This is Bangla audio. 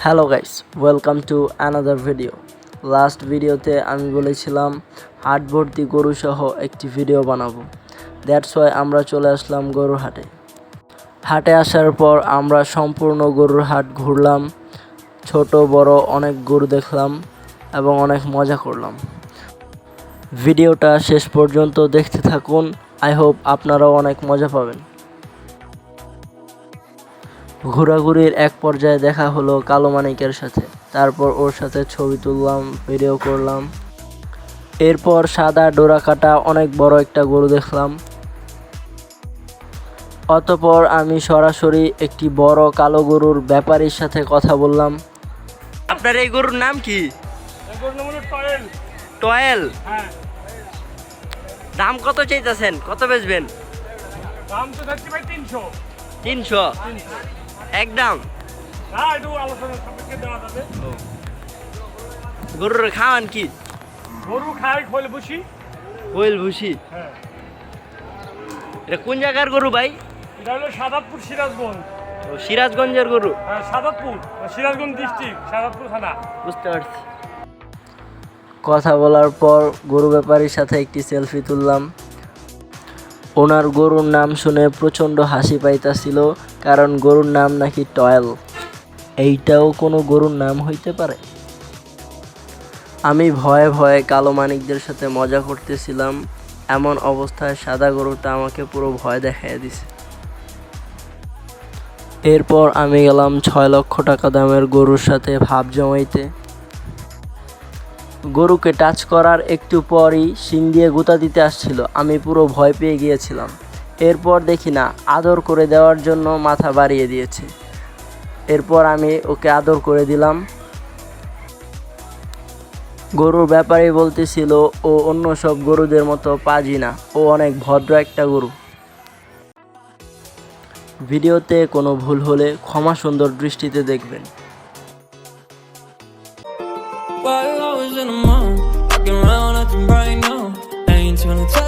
Hello guys, welcome to another video. Last ভিডিওতে আমি বলেছিলাম হাট ভর্তি গরু সহ একটি ভিডিও বানাবো। দ্যাটস ওয়াই আমরা চলে আসলাম গরুর হাটে। হাটে আসার পর আমরা সম্পূর্ণ গরুর হাট ঘুরলাম, ছোট বড় অনেক গরু দেখলাম এবং অনেক মজা করলাম। ভিডিওটা শেষ পর্যন্ত দেখতে থাকুন, আই হোপ আপনারাও অনেক মজা পাবেন। ঘোরাঘুরির এক পর্যায়ে দেখা হলো কালো মানিকের সাথে, তারপর ওর সাথে ছবি তুললাম, ভিডিও করলাম। এরপর সাদা ডোরা কাটা অনেক বড় একটা গরু দেখলাম। অতঃপর আমি সরাসরি একটি বড় কালো গরুর ব্যাপারীর সাথে কথা বললাম। আপনার এই গরুর নাম কি? টয়েল। দাম কত চাইতেছেন, কত বেচবেন? দাম তো যাচ্ছে ভাই 300। 300 একদম? হ্যাঁ, একটু আলোচনা সাপেক্ষে দেওয়া যাবে। গরুর খাওয়ান কি? গরু খায় খোল বসি। কোয়েল ভুসি? হ্যাঁ। এটা কোন জায়গার গরু ভাই? এটা হলো সাদাতপুর সিরাজগঞ্জ। ও, সিরাজগঞ্জের গরু। হ্যাঁ, সাদাতপুর সিরাজগঞ্জ ডিস্ট্রিক্ট, সাদাতপুর থানা। বুঝতে পারছি। কথা বলার পর গরু ব্যাপারীর সাথে একটি সেলফি তুললাম। ওনার গরুর নাম শুনে প্রচণ্ড হাসি পাইতাছিল, কারণ গরুর নাম নাকি টয়েল। এইটাও কোনো গরুর নাম হইতে পারে? আমি ভয়ে ভয়ে কালো মানিকদের সাথে মজা করতেছিলাম, এমন অবস্থায় সাদা গরুটা আমাকে পুরো ভয় দেখাইয়া দিছে। এরপর আমি গেলাম 6 লক্ষ টাকা দামের গরুর সাথে ভাব জমাইতে। গরুকে টাচ করার একটু পরই শিং দিয়ে গুঁতা দিতে আসছিল, আমি পুরো ভয় পেয়ে গিয়েছিলাম। এরপর দেখি না, আদর করে দেওয়ার জন্য মাথা বাড়িয়ে দিয়েছে। এরপর আমি ওকে আদর করে দিলাম। গরুর ব্যাপারে বলতেছিল ও অন্য সব গরুদের মতো পাজি না, ও অনেক ভদ্র একটা গরু। ভিডিওতে কোনো ভুল হলে ক্ষমা সুন্দর দৃষ্টিতে দেখবেন। While I was in the mall, walking around acting right now. I ain't tryna tell